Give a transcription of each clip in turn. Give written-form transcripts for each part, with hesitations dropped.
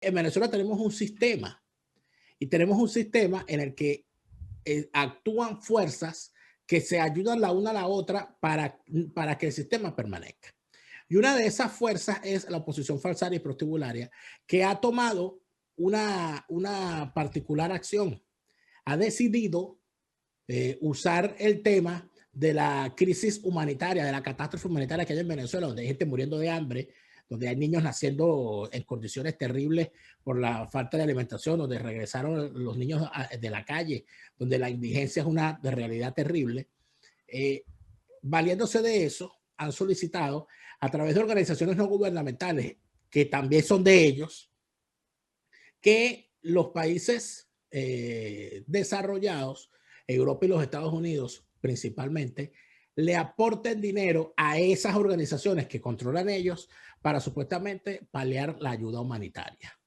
En Venezuela tenemos un sistema y tenemos un sistema en el que actúan fuerzas que se ayudan la una a la otra para que el sistema permanezca. Y una de esas fuerzas es la oposición falsaria y prostibularia, que ha tomado una particular acción. Ha decidido usar el tema de la crisis humanitaria, de la catástrofe humanitaria que hay en Venezuela, donde hay gente muriendo de hambre, donde hay niños naciendo en condiciones terribles por la falta de alimentación, donde regresaron los niños de la calle, donde la indigencia es una de realidad terrible. Eh, Valiéndose de eso, han solicitado a través de organizaciones no gubernamentales, que también son de ellos, que los países desarrollados, Europa y los Estados Unidos principalmente, le aporten dinero a esas organizaciones que controlan ellos para supuestamente paliar la ayuda humanitaria.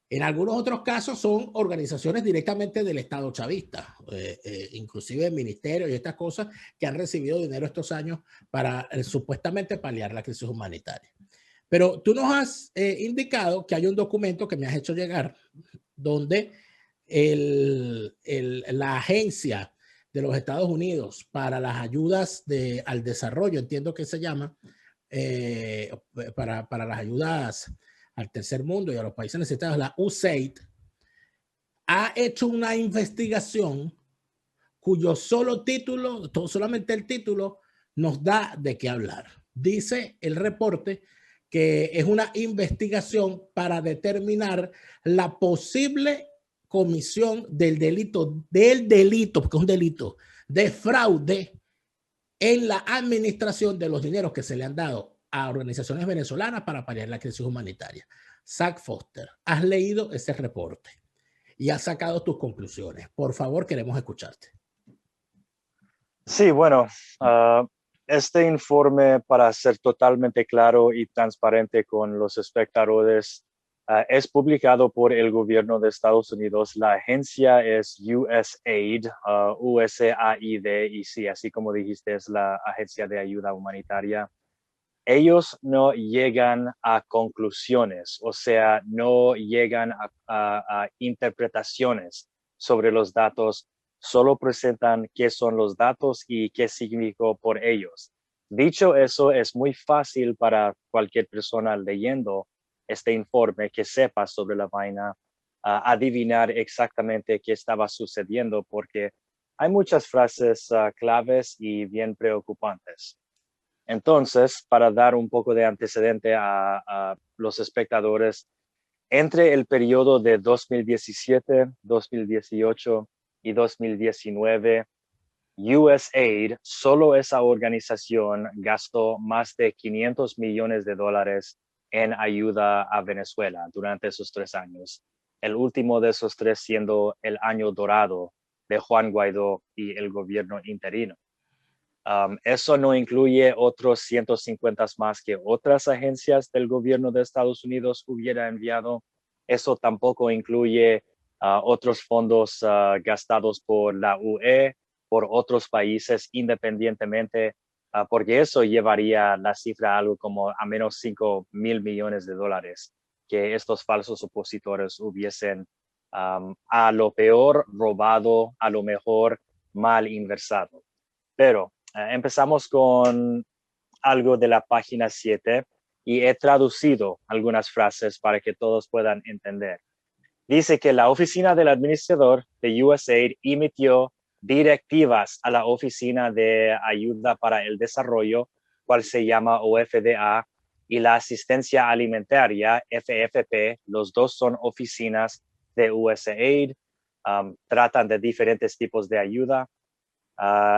En algunos otros casos son organizaciones directamente del Estado chavista, inclusive ministerios y estas cosas que han recibido dinero estos años para supuestamente paliar la crisis humanitaria. Pero tú nos has indicado que hay un documento que me has hecho llegar donde la agencia de los Estados Unidos para las ayudas al desarrollo, entiendo que se llama, para las ayudas al tercer mundo y a los países necesitados, la USAID, ha hecho una investigación cuyo solamente el título nos da de qué hablar. Dice el reporte que es una investigación para determinar la posible comisión del delito, porque es un delito, de fraude en la administración de los dineros que se le han dado a organizaciones venezolanas para paliar la crisis humanitaria. Zach Foster, has leído ese reporte y has sacado tus conclusiones. Por favor, queremos escucharte. Sí, bueno, este informe, para ser totalmente claro y transparente con los espectadores, es publicado por el gobierno de Estados Unidos. La agencia es USAID, USAID, y sí, así como dijiste, es la agencia de ayuda humanitaria. Ellos no llegan a conclusiones, o sea, no llegan a interpretaciones sobre los datos, solo presentan qué son los datos y qué significó por ellos. Dicho eso, es muy fácil para cualquier persona leyendo este informe que sepa sobre la vaina, adivinar exactamente qué estaba sucediendo, porque hay muchas frases claves y bien preocupantes. Entonces, para dar un poco de antecedente a los espectadores, entre el periodo de 2017, 2018 y 2019, USAID, solo esa organización gastó más de $500 millones en ayuda a Venezuela durante esos 3 años. El último de esos 3 siendo el año dorado de Juan Guaidó y el gobierno interino. Eso no incluye otros 150 más que otras agencias del gobierno de Estados Unidos hubiera enviado. Eso tampoco incluye otros fondos gastados por la UE, por otros países independientemente, porque eso llevaría la cifra a algo como a menos $5,000 millones que estos falsos opositores hubiesen a lo peor robado, a lo mejor mal inversado. Pero empezamos con algo de la página 7 y he traducido algunas frases para que todos puedan entender. Dice que la oficina del administrador de USAID emitió directivas a la Oficina de Ayuda para el Desarrollo, cual se llama OFDA, y la Asistencia Alimentaria, FFP. Los dos son oficinas de USAID, tratan de diferentes tipos de ayuda.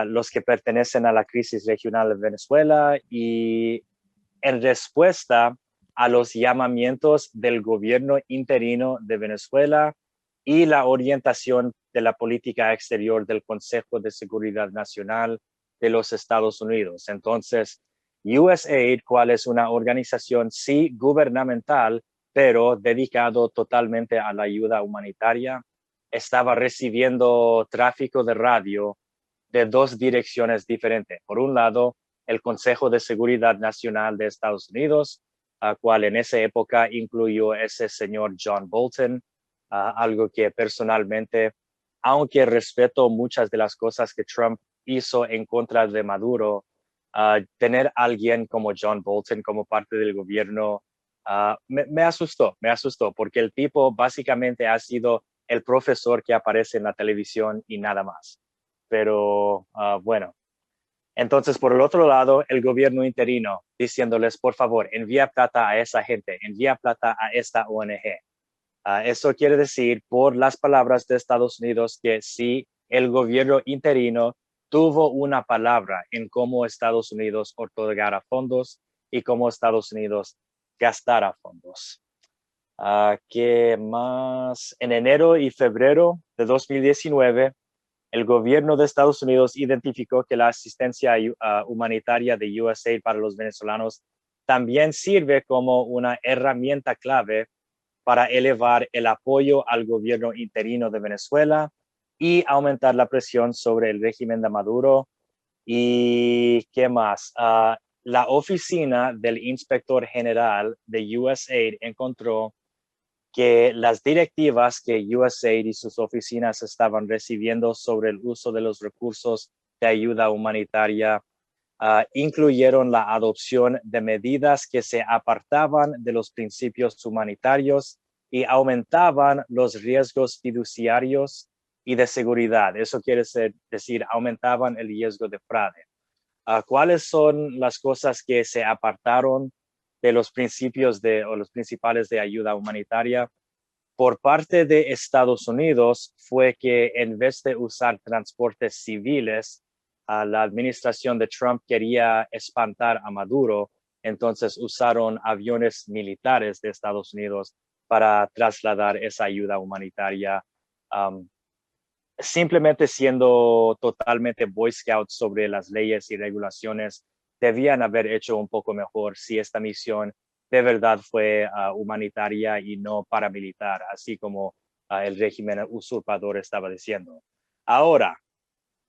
Los que pertenecen a la crisis regional de Venezuela y en respuesta a los llamamientos del gobierno interino de Venezuela y la orientación de la política exterior del Consejo de Seguridad Nacional de los Estados Unidos. Entonces, USAID, cual es una organización sí gubernamental, pero dedicado totalmente a la ayuda humanitaria, estaba recibiendo tráfico de radio de dos direcciones diferentes. Por un lado, el Consejo de Seguridad Nacional de Estados Unidos cual en esa época incluyó ese señor John Bolton, algo que personalmente, aunque respeto muchas de las cosas que Trump hizo en contra de Maduro, tener a alguien como John Bolton como parte del gobierno me asustó, porque el tipo básicamente ha sido el profesor que aparece en la televisión y nada más. Pero bueno, entonces por el otro lado, el gobierno interino diciéndoles, por favor, envía plata a esa gente, envía plata a esta ONG. Eso quiere decir, por las palabras de Estados Unidos, que sí, el gobierno interino tuvo una palabra en cómo Estados Unidos otorgara fondos y cómo Estados Unidos gastara fondos. ¿Qué más? En enero y febrero de 2019, el gobierno de Estados Unidos identificó que la asistencia humanitaria de USAID para los venezolanos también sirve como una herramienta clave para elevar el apoyo al gobierno interino de Venezuela y aumentar la presión sobre el régimen de Maduro. ¿Y qué más? La oficina del inspector general de USAID encontró que las directivas que USAID y sus oficinas estaban recibiendo sobre el uso de los recursos de ayuda humanitaria incluyeron la adopción de medidas que se apartaban de los principios humanitarios y aumentaban los riesgos fiduciarios y de seguridad. Eso quiere decir, aumentaban el riesgo de fraude. ¿Cuáles son las cosas que se apartaron de los principios o los principales de ayuda humanitaria? Por parte de Estados Unidos fue que en vez de usar transportes civiles, la administración de Trump quería espantar a Maduro, entonces usaron aviones militares de Estados Unidos para trasladar esa ayuda humanitaria, simplemente siendo totalmente Boy Scouts sobre las leyes y regulaciones. Debían haber hecho un poco mejor si esta misión de verdad fue humanitaria y no paramilitar, así como el régimen usurpador estaba diciendo. Ahora,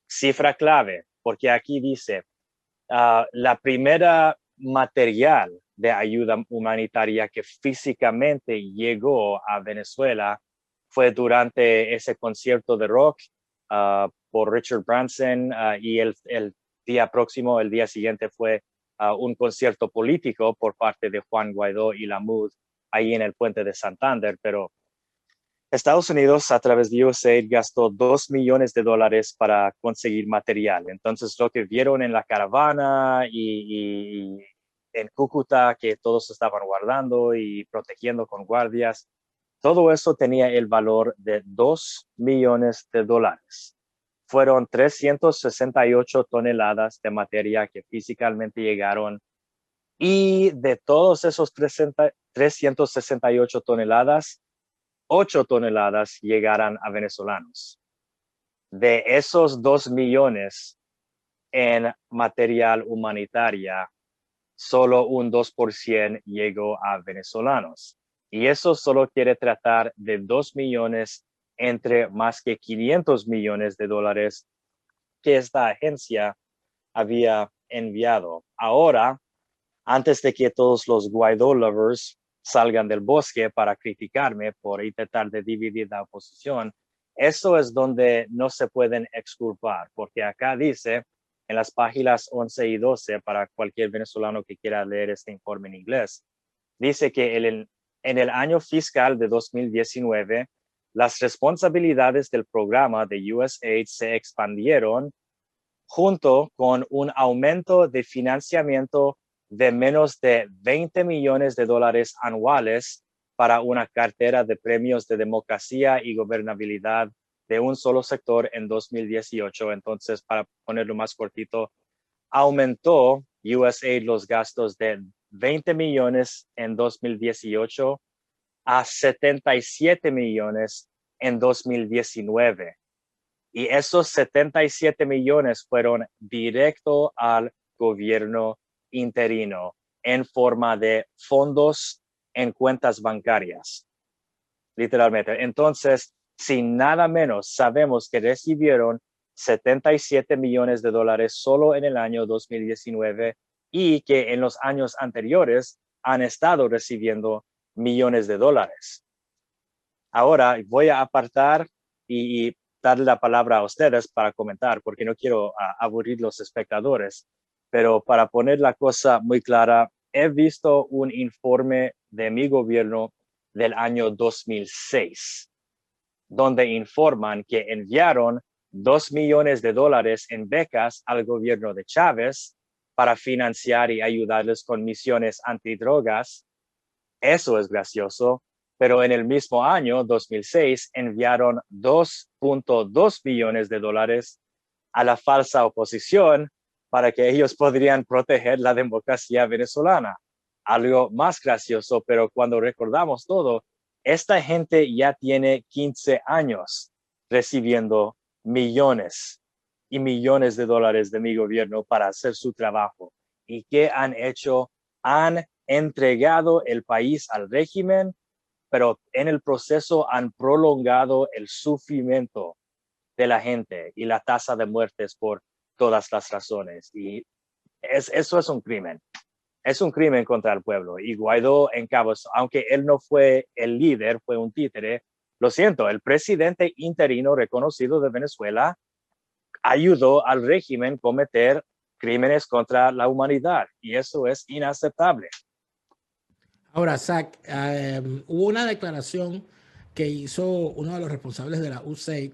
cifra clave, porque aquí dice, la primera material de ayuda humanitaria que físicamente llegó a Venezuela fue durante ese concierto de rock por Richard Branson y el día próximo, el día siguiente fue un concierto político por parte de Juan Guaidó y la MUD ahí en el puente de Santander, pero Estados Unidos, a través de USAID, gastó $2 millones para conseguir material. Entonces, lo que vieron en la caravana y en Cúcuta, que todos estaban guardando y protegiendo con guardias, todo eso tenía el valor de $2 millones. Fueron 368 toneladas de materia que físicamente llegaron y de todos esos 368 toneladas, 8 toneladas llegaran a venezolanos. De esos 2 millones en material humanitaria, solo un 2% llegó a venezolanos. Y eso solo quiere tratar de 2 millones entre más que $500 millones que esta agencia había enviado. Ahora, antes de que todos los Guaidó lovers salgan del bosque para criticarme por intentar de dividir la oposición, eso es donde no se pueden exculpar, porque acá dice en las páginas 11 y 12, para cualquier venezolano que quiera leer este informe en inglés, dice que en el año fiscal de 2019, las responsabilidades del programa de USAID se expandieron junto con un aumento de financiamiento de menos de $20 millones anuales para una cartera de premios de democracia y gobernabilidad de un solo sector en 2018. Entonces, para ponerlo más cortito, aumentó USAID los gastos de 20 millones en 2018 a 77 millones en 2019. Y esos 77 millones fueron directo al gobierno interino en forma de fondos en cuentas bancarias, literalmente. Entonces, sin nada menos, sabemos que recibieron 77 millones solo en el año 2019 y que en los años anteriores han estado recibiendo millones de dólares. Ahora voy a apartar y darle la palabra a ustedes para comentar, porque no quiero aburrir los espectadores. Pero para poner la cosa muy clara, he visto un informe de mi gobierno del año 2006, donde informan que enviaron 2 millones de dólares en becas al gobierno de Chávez para financiar y ayudarles con misiones antidrogas. Eso es gracioso, pero en el mismo año, 2006, enviaron 2.2 millones de dólares a la falsa oposición para que ellos podrían proteger la democracia venezolana. Algo más gracioso, pero cuando recordamos todo, esta gente ya tiene 15 años recibiendo millones y millones de dólares de mi gobierno para hacer su trabajo. ¿Y qué han hecho? Han entregado el país al régimen, pero en el proceso han prolongado el sufrimiento de la gente y la tasa de muertes por todas las razones. Y eso es un crimen. Es un crimen contra el pueblo. Y Guaidó encabezó, aunque él no fue el líder, fue un títere. Lo siento, el presidente interino reconocido de Venezuela ayudó al régimen a cometer crímenes contra la humanidad. Y eso es inaceptable. Ahora, Zach, hubo una declaración que hizo uno de los responsables de la USAID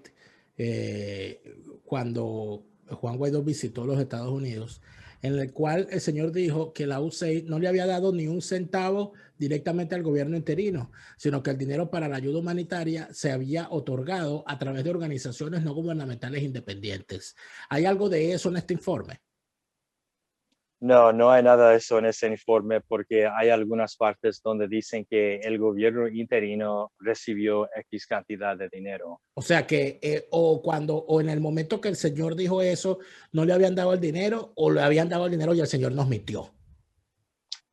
cuando Juan Guaidó visitó los Estados Unidos, en el cual el señor dijo que la USAID no le había dado ni un centavo directamente al gobierno interino, sino que el dinero para la ayuda humanitaria se había otorgado a través de organizaciones no gubernamentales independientes. ¿Hay algo de eso en este informe? No, no hay nada de eso en ese informe porque hay algunas partes donde dicen que el gobierno interino recibió X cantidad de dinero. O sea que o en el momento que el señor dijo eso, no le habían dado el dinero o le habían dado el dinero y el señor nos mintió.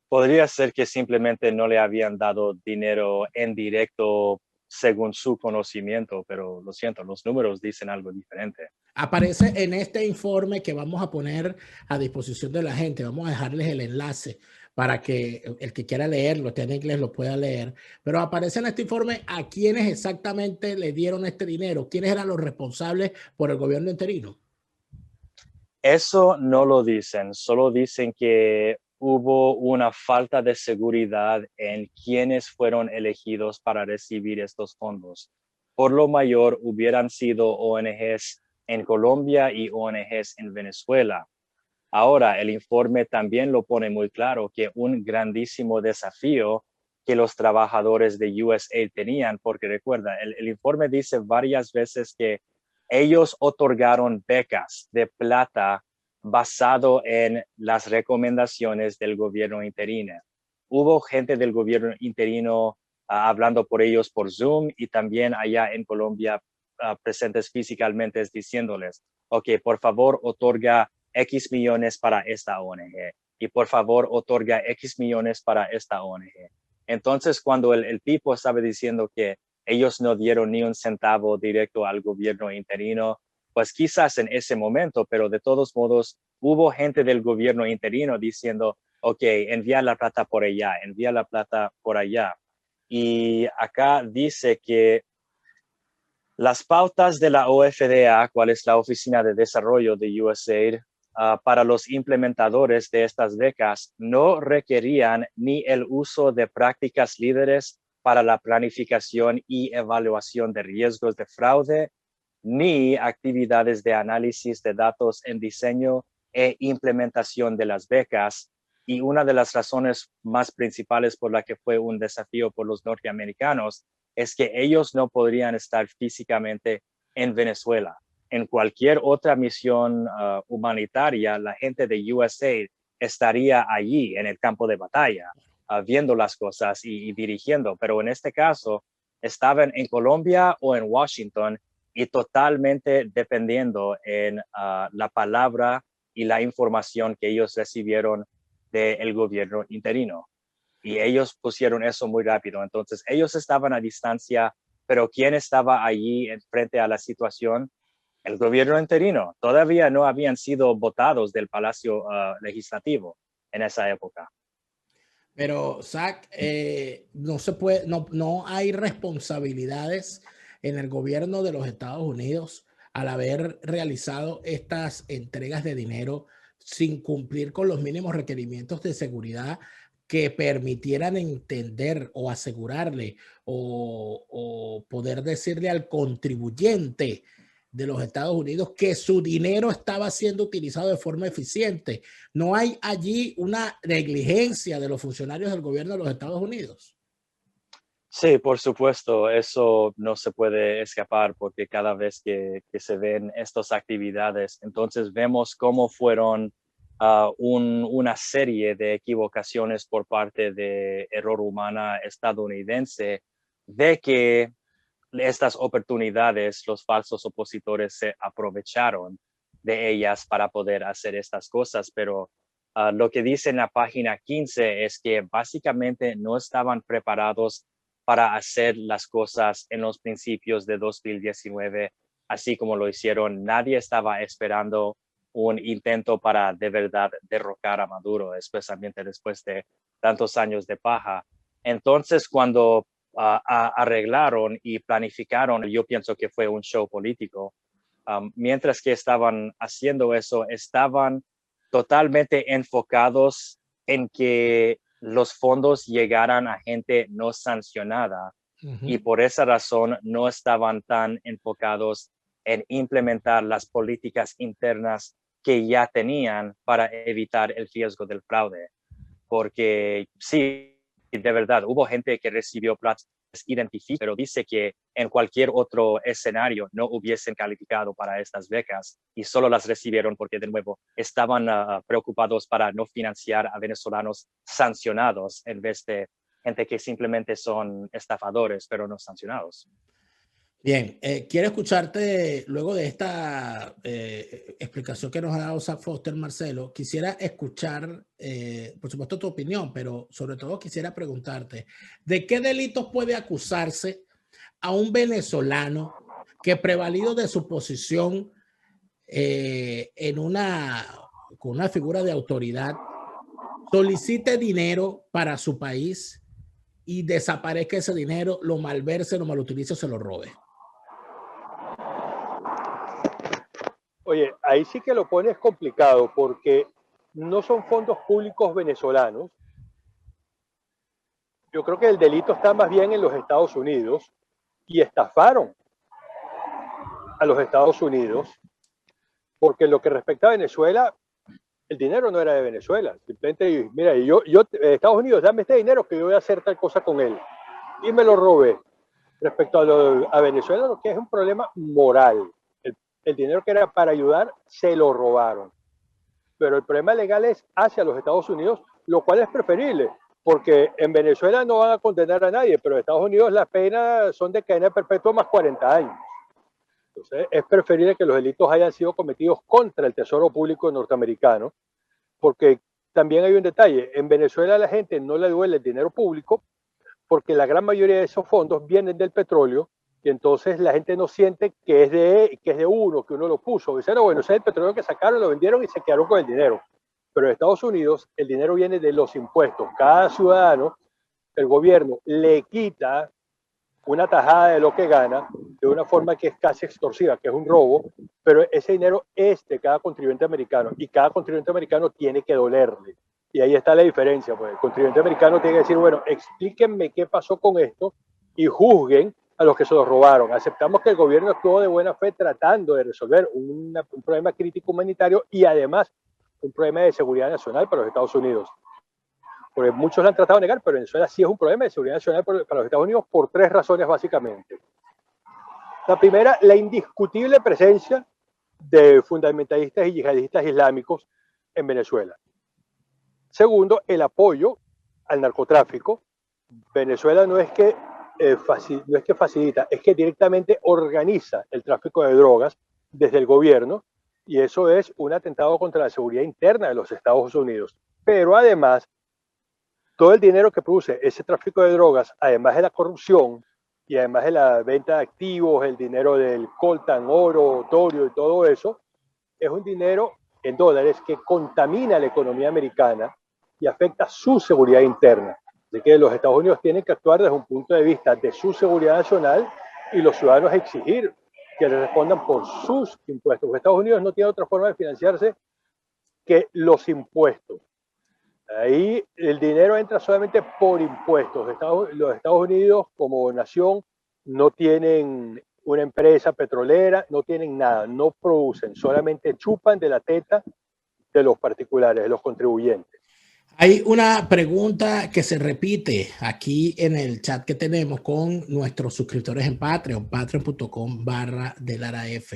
Podría ser que simplemente no le habían dado dinero en directo según su conocimiento, pero lo siento, los números dicen algo diferente. Aparece en este informe que vamos a poner a disposición de la gente. Vamos a dejarles el enlace para que el que quiera leerlo, esté en inglés, lo pueda leer. Pero aparece en este informe a quienes exactamente le dieron este dinero, quiénes eran los responsables por el gobierno interino. Eso no lo dicen, solo dicen que hubo una falta de seguridad en quienes fueron elegidos para recibir estos fondos. Por lo mayor, hubieran sido ONGs en Colombia y ONGs en Venezuela. Ahora, el informe también lo pone muy claro que un grandísimo desafío que los trabajadores de USAID tenían, porque recuerda, el informe dice varias veces que ellos otorgaron becas de plata basado en las recomendaciones del gobierno interino. Hubo gente del gobierno interino hablando por ellos por Zoom y también allá en Colombia presentes físicamente diciéndoles, ok, por favor, otorga X millones para esta ONG y por favor otorga X millones para esta ONG. Entonces, cuando el tipo estaba diciendo que ellos no dieron ni un centavo directo al gobierno interino, pues quizás en ese momento, pero de todos modos hubo gente del gobierno interino diciendo, ok, envía la plata por allá, envía la plata por allá. Y acá dice que las pautas de la OFDA, cuál es la Oficina de Desarrollo de USAID, para los implementadores de estas becas, no requerían ni el uso de prácticas líderes para la planificación y evaluación de riesgos de fraude, ni actividades de análisis de datos en diseño e implementación de las becas. Y una de las razones más principales por la que fue un desafío por los norteamericanos es que ellos no podrían estar físicamente en Venezuela. En cualquier otra misión humanitaria, la gente de USAID estaría allí en el campo de batalla, viendo las cosas y dirigiendo, pero en este caso estaban en Colombia o en Washington y totalmente dependiendo en la palabra y la información que ellos recibieron del gobierno interino. Y ellos pusieron eso muy rápido. Entonces, ellos estaban a distancia, pero ¿quién estaba allí frente a la situación? El gobierno interino. Todavía no habían sido votados del Palacio Legislativo en esa época. Pero, Zach, no se puede, no hay responsabilidades en el gobierno de los Estados Unidos al haber realizado estas entregas de dinero sin cumplir con los mínimos requerimientos de seguridad que permitieran entender o asegurarle o poder decirle al contribuyente de los Estados Unidos que su dinero estaba siendo utilizado de forma eficiente. ¿No hay allí una negligencia de los funcionarios del gobierno de los Estados Unidos? Sí, por supuesto, eso no se puede escapar porque cada vez que se ven estas actividades, entonces vemos cómo fueron una serie de equivocaciones por parte de error humana estadounidense de que estas oportunidades, los falsos opositores se aprovecharon de ellas para poder hacer estas cosas, pero lo que dice en la página 15 es que básicamente no estaban preparados para hacer las cosas en los principios de 2019, así como lo hicieron. Nadie estaba esperando un intento para de verdad derrocar a Maduro, especialmente después de tantos años de paja. Entonces, cuando arreglaron y planificaron, yo pienso que fue un show político. Mientras que estaban haciendo eso, estaban totalmente enfocados en que los fondos llegaran a gente no sancionada y por esa razón no estaban tan enfocados en implementar las políticas internas que ya tenían para evitar el riesgo del fraude. Porque sí, de verdad, hubo gente que recibió plata identificada, pero dice que en cualquier otro escenario no hubiesen calificado para estas becas y solo las recibieron porque, de nuevo, estaban preocupados para no financiar a venezolanos sancionados en vez de gente que simplemente son estafadores, pero no sancionados. Bien, quiero escucharte luego de esta explicación que nos ha dado Zach Foster, Marcelo. Quisiera escuchar, por supuesto, tu opinión, pero sobre todo quisiera preguntarte, ¿de qué delitos puede acusarse a un venezolano que, prevalido de su posición con una figura de autoridad, solicite dinero para su país y desaparezca ese dinero, lo malverse, lo malutilice o se lo robe? Oye, ahí sí que lo pones complicado porque no son fondos públicos venezolanos. Yo creo que el delito está más bien en los Estados Unidos y estafaron a los Estados Unidos porque en lo que respecta a Venezuela, el dinero no era de Venezuela. Simplemente, mira, Estados Unidos, dame este dinero que yo voy a hacer tal cosa con él. Y me lo robé. Respecto a Venezuela, lo que es un problema moral. El dinero que era para ayudar, se lo robaron. Pero el problema legal es hacia los Estados Unidos, lo cual es preferible, porque en Venezuela no van a condenar a nadie, pero en Estados Unidos las penas son de cadena perpetua más 40 años. Entonces, es preferible que los delitos hayan sido cometidos contra el Tesoro Público norteamericano, porque también hay un detalle, en Venezuela a la gente no le duele el dinero público, porque la gran mayoría de esos fondos vienen del petróleo, y entonces la gente no siente que es de uno, que uno lo puso. Dicen, no, bueno, ese es el petróleo que sacaron, lo vendieron y se quedaron con el dinero. Pero en Estados Unidos el dinero viene de los impuestos. Cada ciudadano, el gobierno le quita una tajada de lo que gana de una forma que es casi extorsiva, que es un robo, pero ese dinero es de cada contribuyente americano y cada contribuyente americano tiene que dolerle. Y ahí está la diferencia, pues el contribuyente americano tiene que decir, bueno, explíquenme qué pasó con esto y juzguen a los que se los robaron. Aceptamos que el gobierno actuó de buena fe tratando de resolver un problema crítico humanitario y además un problema de seguridad nacional para los Estados Unidos. Porque muchos lo han tratado de negar, pero Venezuela sí es un problema de seguridad nacional para los Estados Unidos por tres razones básicamente. La primera, la indiscutible presencia de fundamentalistas y yihadistas islámicos en Venezuela. Segundo, el apoyo al narcotráfico. Venezuela no es que facilita, es que directamente organiza el tráfico de drogas desde el gobierno y eso es un atentado contra la seguridad interna de los Estados Unidos. Pero además, todo el dinero que produce ese tráfico de drogas, además de la corrupción y además de la venta de activos, el dinero del coltan, oro, torio y todo eso, es un dinero en dólares que contamina la economía americana y afecta su seguridad interna. De que los Estados Unidos tienen que actuar desde un punto de vista de su seguridad nacional y los ciudadanos exigir que le respondan por sus impuestos. Los Estados Unidos no tienen otra forma de financiarse que los impuestos. Ahí el dinero entra solamente por impuestos. Los Estados Unidos como nación no tienen una empresa petrolera, no tienen nada, no producen, solamente chupan de la teta de los particulares, de los contribuyentes. Hay una pregunta que se repite aquí en el chat que tenemos con nuestros suscriptores en Patreon, patreon.com/delaraf.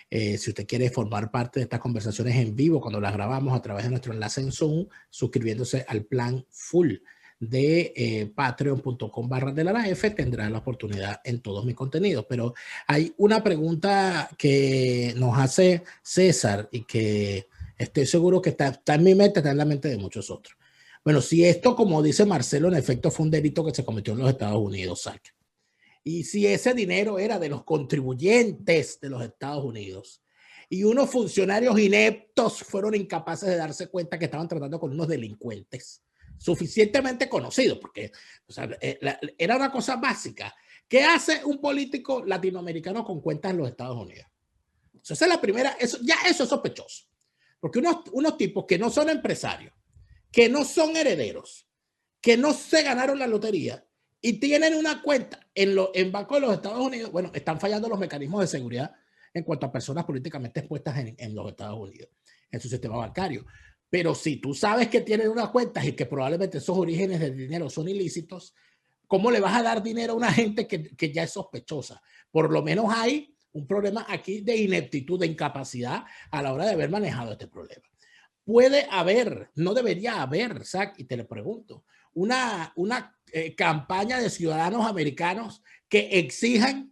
Si usted quiere formar parte de estas conversaciones en vivo cuando las grabamos a través de nuestro enlace en Zoom, suscribiéndose al plan full de patreon.com/delaraf, tendrá la oportunidad en todos mis contenidos. Pero hay una pregunta que nos hace César y que estoy seguro que está en mi mente, está en la mente de muchos otros. Bueno, si esto, como dice Marcelo, en efecto fue un delito que se cometió en los Estados Unidos, Zach, y si ese dinero era de los contribuyentes de los Estados Unidos y unos funcionarios ineptos fueron incapaces de darse cuenta que estaban tratando con unos delincuentes suficientemente conocidos, porque o sea, era una cosa básica. ¿Qué hace un político latinoamericano con cuentas en los Estados Unidos? Esa es la primera, eso es sospechoso. Porque unos tipos que no son empresarios, que no son herederos, que no se ganaron la lotería y tienen una cuenta en Banco de los Estados Unidos, bueno, están fallando los mecanismos de seguridad en cuanto a personas políticamente expuestas en los Estados Unidos, en su sistema bancario. Pero si tú sabes que tienen unas cuentas y que probablemente esos orígenes del dinero son ilícitos, ¿cómo le vas a dar dinero a una gente que ya es sospechosa? Por lo menos hay un problema aquí de ineptitud, de incapacidad a la hora de haber manejado este problema. Puede haber, no debería haber, Zach, y te lo pregunto, una campaña de ciudadanos americanos que exijan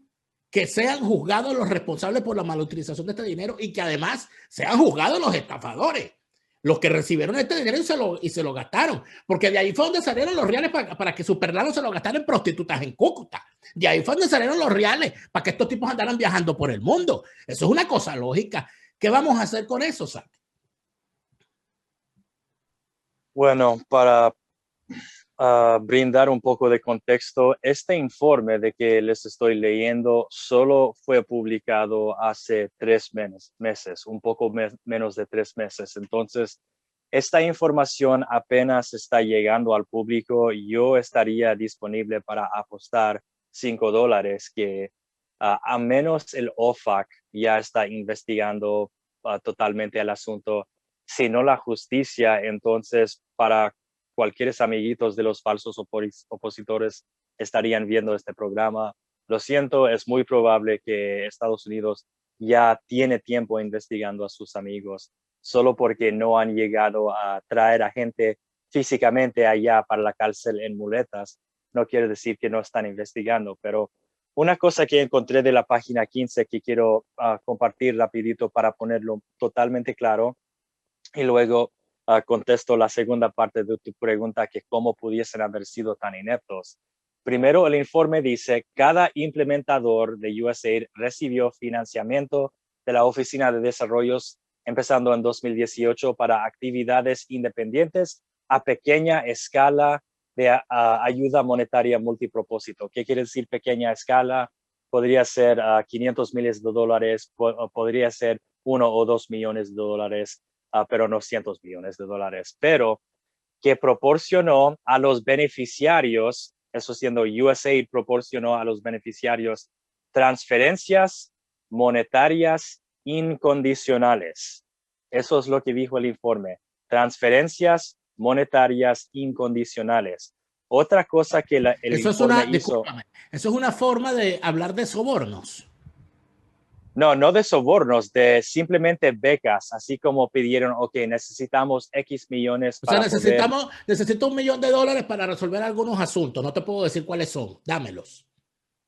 que sean juzgados los responsables por la malutilización de este dinero y que además sean juzgados los estafadores, los que recibieron este dinero y se lo gastaron, porque de ahí fue donde salieron los reales para que Superlano se lo gastaran en prostitutas en Cúcuta. De ahí fue donde salieron los reales para que estos tipos andaran viajando por el mundo. Eso es una cosa lógica. ¿Qué vamos a hacer con eso, Zach? Bueno, para brindar un poco de contexto, este informe de que les estoy leyendo solo fue publicado hace 3 meses, un poco menos de 3 meses. Entonces, esta información apenas está llegando al público. Yo estaría disponible para apostar $5 que a menos el OFAC ya está investigando totalmente el asunto, si no la justicia. Entonces, para cualquier amiguitos de los falsos opositores estarían viendo este programa, lo siento, es muy probable que Estados Unidos ya tiene tiempo investigando a sus amigos. Solo porque no han llegado a traer a gente físicamente allá para la cárcel en muletas, no quiere decir que no están investigando. Pero una cosa que encontré de la página 15 que quiero compartir rapidito para ponerlo totalmente claro, y luego contesto la segunda parte de tu pregunta, que cómo pudiesen haber sido tan ineptos. Primero, el informe dice, cada implementador de USAID recibió financiamiento de la Oficina de Desarrollos empezando en 2018 para actividades independientes a pequeña escala de ayuda monetaria multipropósito. ¿Qué quiere decir pequeña escala? Podría ser $500 millones, podría ser 1 o 2 millones de dólares, pero no cientos millones de dólares, pero que proporcionó a los beneficiarios, eso siendo USAID proporcionó a los beneficiarios transferencias monetarias incondicionales. Eso es lo que dijo el informe, transferencias monetarias incondicionales. Otra cosa que el informe hizo... Eso es una forma de hablar de sobornos. No de sobornos, de simplemente becas, así como pidieron, ok, necesitamos X millones para necesito $1 millón para resolver algunos asuntos, no te puedo decir cuáles son, dámelos.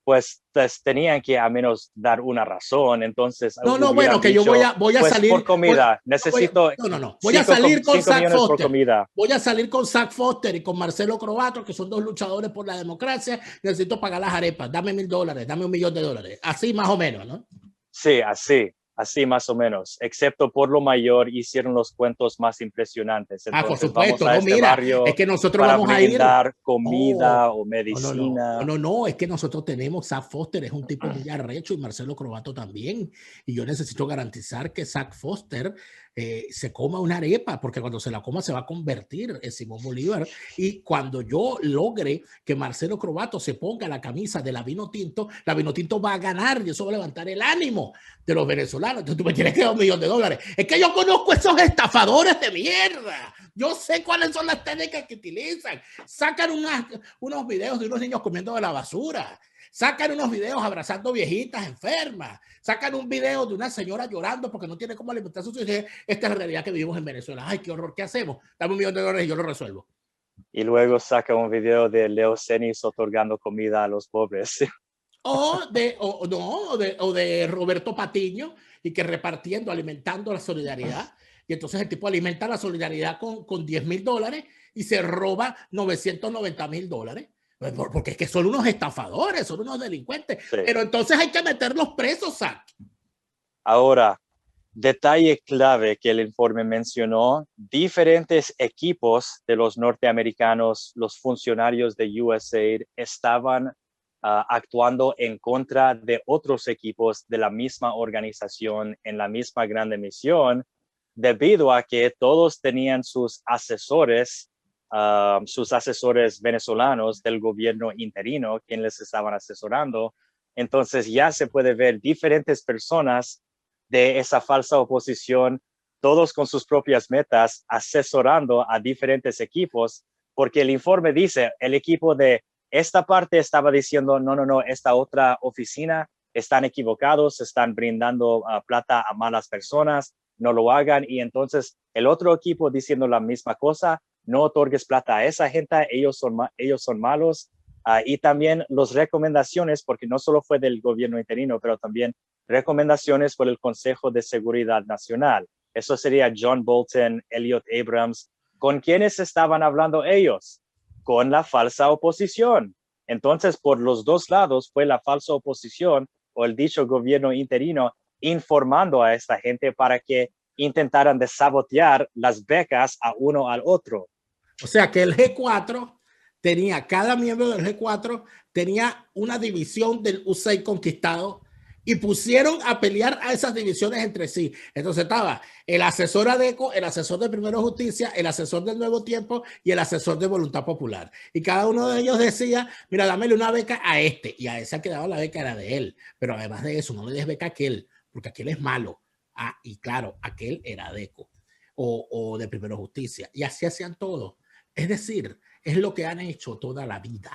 Pues tenían que a menos dar una razón, entonces... bueno, que dicho, yo voy a pues salir... por comida, necesito... Voy a salir con Zach Foster. Voy a salir con Zach Foster y con Marcelo Croato, que son 2 luchadores por la democracia, necesito pagar las arepas, dame $1,000, dame $1 millón. Así más o menos, ¿no? Sí, así. así más o menos, excepto por lo mayor hicieron los cuentos más impresionantes. Por Entonces vamos supuesto, a no, este mira, es barrio que nosotros para vamos a ir. brindar Oh, comida o no, medicina. no, es que nosotros tenemos, Zach Foster es un tipo muy arrecho y Marcelo Crobato también. Y yo necesito garantizar que Zach Foster se coma una arepa, porque cuando se la coma se va a convertir en Simón Bolívar. Y cuando yo logre que Marcelo Crobato se ponga la camisa de la Vino Tinto va a ganar y eso va a levantar el ánimo de los venezolanos. Entonces tú me tienes que dar $1.000.000. Es que yo conozco esos estafadores de mierda. Yo sé cuáles son las técnicas que utilizan. Sacan unos videos de unos niños comiendo de la basura. Sacan unos videos abrazando viejitas enfermas. Sacan un video de una señora llorando porque no tiene cómo alimentar a sus hijos. Esta es la realidad que vivimos en Venezuela. Ay, qué horror, ¿qué hacemos? Dame $1.000.000 y yo lo resuelvo. Y luego saca un video de Leo Cenis otorgando comida a los pobres. O de Roberto Patiño y que repartiendo, alimentando la solidaridad. Y entonces el tipo alimenta la solidaridad con $10.000 y se roba $990.000. Porque es que son unos estafadores, son unos delincuentes. Sí. Pero entonces hay que meterlos presos, Zach. Ahora, detalle clave que el informe mencionó, diferentes equipos de los norteamericanos, los funcionarios de USAID, estaban actuando en contra de otros equipos de la misma organización en la misma gran misión, debido a que todos tenían sus asesores venezolanos del gobierno interino, quienes les estaban asesorando. Entonces ya se puede ver diferentes personas de esa falsa oposición, todos con sus propias metas, asesorando a diferentes equipos, porque el informe dice, el equipo de esta parte estaba diciendo, no, esta otra oficina están equivocados, están brindando plata a malas personas, no lo hagan. Y entonces el otro equipo diciendo la misma cosa, no otorgues plata a esa gente, ellos son malos. Y también las recomendaciones, porque no solo fue del gobierno interino, pero también recomendaciones por el Consejo de Seguridad Nacional. Eso sería John Bolton, Elliot Abrams. ¿Con quiénes estaban hablando ellos? Con la falsa oposición. Entonces, por los dos lados fue la falsa oposición o el dicho gobierno interino informando a esta gente para que intentaran de sabotear las becas a uno al otro. O sea que el G4 tenía, cada miembro del G4 tenía una división del USAID conquistado y pusieron a pelear a esas divisiones entre sí. Entonces estaba el asesor ADECO, el asesor de Primero Justicia, el asesor del Nuevo Tiempo y el asesor de Voluntad Popular. Y cada uno de ellos decía, mira, dámele una beca a este. Y a ese que daba la beca era de él. Pero además de eso, no le des beca a aquel, porque aquel es malo. Y claro, aquel era ADECO o de Primero Justicia. Y así hacían todo. Es decir, es lo que han hecho toda la vida.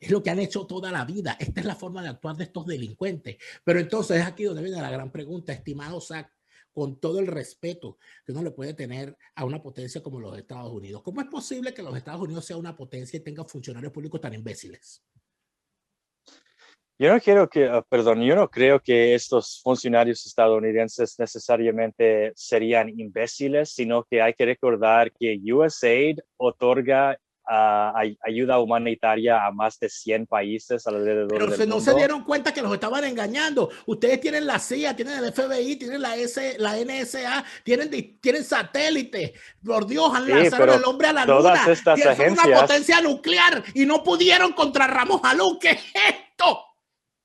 Es lo que han hecho toda la vida. Esta es la forma de actuar de estos delincuentes. Pero entonces es aquí donde viene la gran pregunta, estimado Zach, con todo el respeto que uno le puede tener a una potencia como los Estados Unidos. ¿Cómo es posible que los Estados Unidos sea una potencia y tenga funcionarios públicos tan imbéciles? Yo no creo que estos funcionarios estadounidenses necesariamente serían imbéciles, sino que hay que recordar que USAID otorga ayuda humanitaria a más de 100 países alrededor del mundo. No se dieron cuenta que los estaban engañando. Ustedes tienen la CIA, tienen el FBI, tienen la NSA, tienen satélites. Por Dios, han lanzado el hombre a la luna. Estas agencias, son una potencia nuclear y no pudieron contra Ramos Jalú. ¿Qué es esto?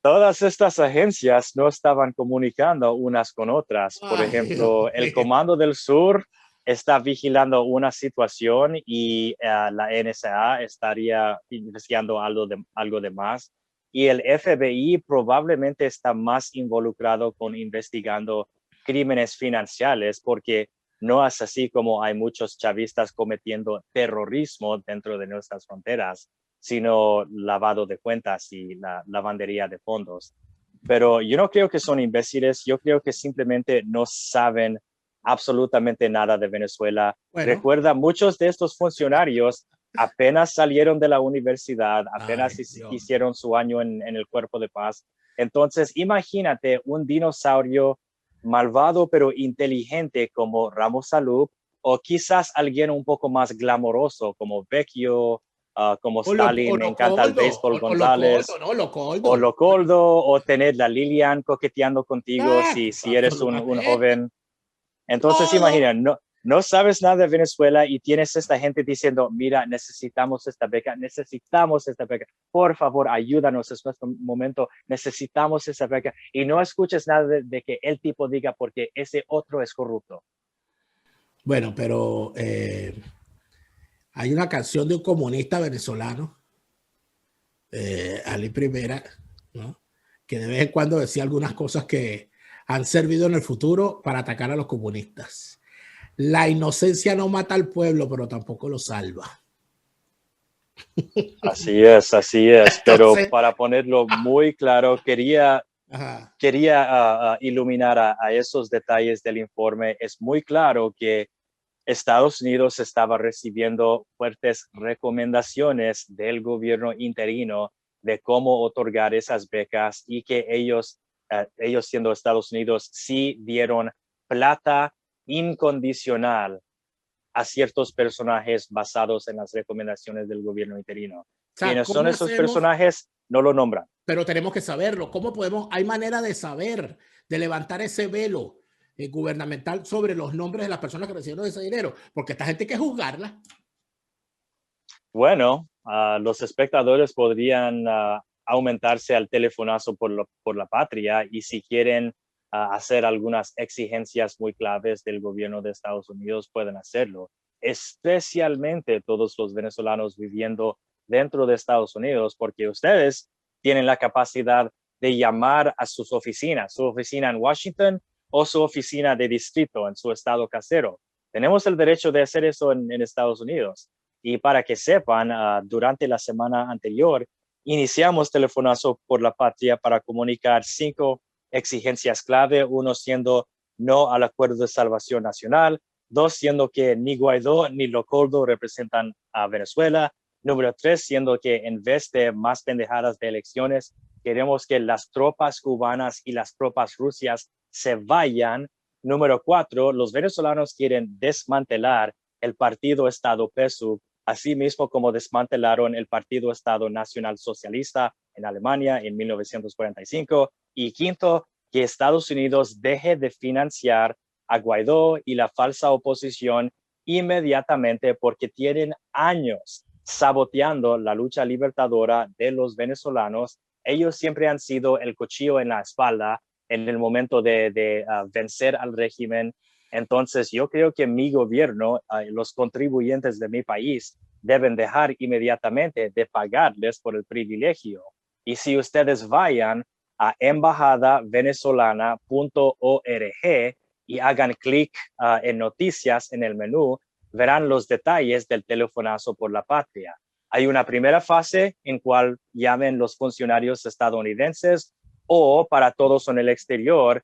Todas estas agencias no estaban comunicando unas con otras. Por ejemplo, el Comando del Sur está vigilando una situación y la NSA estaría investigando algo de más. Y el FBI probablemente está más involucrado con investigando crímenes financieros, porque no es así como hay muchos chavistas cometiendo terrorismo dentro de nuestras fronteras, sino lavado de cuentas y la lavandería de fondos. Pero yo no creo que son imbéciles, yo creo que simplemente no saben absolutamente nada de Venezuela. Bueno. Recuerda, muchos de estos funcionarios apenas salieron de la universidad, apenas hicieron su año en el Cuerpo de Paz. Entonces, imagínate un dinosaurio malvado pero inteligente como Ramos Jalú, o quizás alguien un poco más glamoroso como Vecchio, como Stalin, me encanta el béisbol, González, ¿no? o Locoldo, o tener la Lilian coqueteando contigo si eres un joven. Entonces, imagina, no sabes nada de Venezuela y tienes esta gente diciendo, mira, necesitamos esta beca, por favor, ayúdanos, es nuestro momento, necesitamos esa beca, y no escuches nada de que el tipo diga porque ese otro es corrupto. Bueno, pero hay una canción de un comunista venezolano, Ali Primera, ¿no? Que de vez en cuando decía algunas cosas que han servido en el futuro para atacar a los comunistas. La inocencia no mata al pueblo, pero tampoco lo salva. Así es. Pero entonces, para ponerlo muy claro, quería iluminar a esos detalles del informe. Es muy claro que Estados Unidos estaba recibiendo fuertes recomendaciones del gobierno interino de cómo otorgar esas becas, y que ellos siendo Estados Unidos, sí dieron plata incondicional a ciertos personajes basados en las recomendaciones del gobierno interino. ¿Quiénes son esos personajes? No lo nombran. Pero tenemos que saberlo. ¿Cómo podemos? Hay manera de saber, de levantar ese velo gubernamental sobre los nombres de las personas que recibieron ese dinero, porque esta gente hay que juzgarla. Bueno, los espectadores podrían aumentarse al telefonazo por la patria, y si quieren hacer algunas exigencias muy claves del gobierno de Estados Unidos, pueden hacerlo, especialmente todos los venezolanos viviendo dentro de Estados Unidos, porque ustedes tienen la capacidad de llamar a sus oficinas, su oficina en Washington o su oficina de distrito en su estado casero. Tenemos el derecho de hacer eso en Estados Unidos. Y para que sepan, durante la semana anterior, iniciamos Telefonazo por la Patria para comunicar 5 exigencias clave, 1 siendo no al Acuerdo de Salvación Nacional, 2 siendo que ni Guaidó ni Locoldo representan a Venezuela, número 3 siendo que en vez de más pendejadas de elecciones, queremos que las tropas cubanas y las tropas rusas se vayan. Número 4, los venezolanos quieren desmantelar el Partido Estado PSUV, así mismo como desmantelaron el Partido Estado Nacional Socialista en Alemania en 1945. Y 5, que Estados Unidos deje de financiar a Guaidó y la falsa oposición inmediatamente, porque tienen años saboteando la lucha libertadora de los venezolanos. Ellos siempre han sido el cuchillo en la espalda en el momento de vencer al régimen. Entonces, yo creo que mi gobierno, los contribuyentes de mi país, deben dejar inmediatamente de pagarles por el privilegio. Y si ustedes vayan a embajadavenezolana.org y hagan clic en noticias en el menú, verán los detalles del Telefonazo por la Patria. Hay una primera fase en cual llamen los funcionarios estadounidenses, o para todos en el exterior.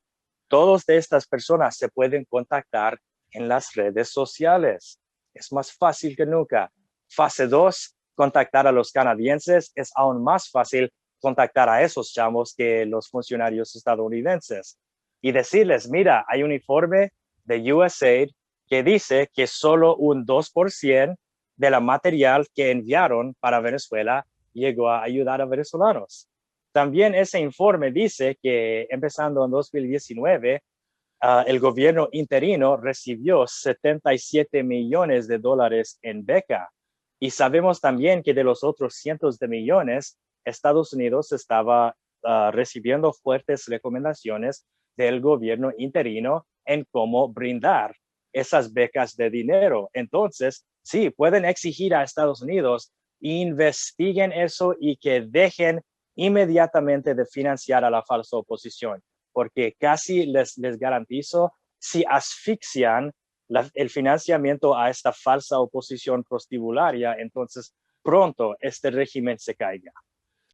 Todas de estas personas se pueden contactar en las redes sociales. Es más fácil que nunca. Fase 2, contactar a los canadienses. Es aún más fácil contactar a esos chamos que los funcionarios estadounidenses y decirles, mira, hay un informe de USAID que dice que solo un 2% de la material que enviaron para Venezuela llegó a ayudar a venezolanos. También ese informe dice que empezando en 2019, el gobierno interino recibió $77 millones en beca. Y sabemos también que de los otros cientos de millones, Estados Unidos estaba recibiendo fuertes recomendaciones del gobierno interino en cómo brindar esas becas de dinero. Entonces, sí, pueden exigir a Estados Unidos, investiguen eso y que dejen inmediatamente de financiar a la falsa oposición, porque casi les garantizo, si asfixian el financiamiento a esta falsa oposición prostibularia, entonces pronto este régimen se caiga.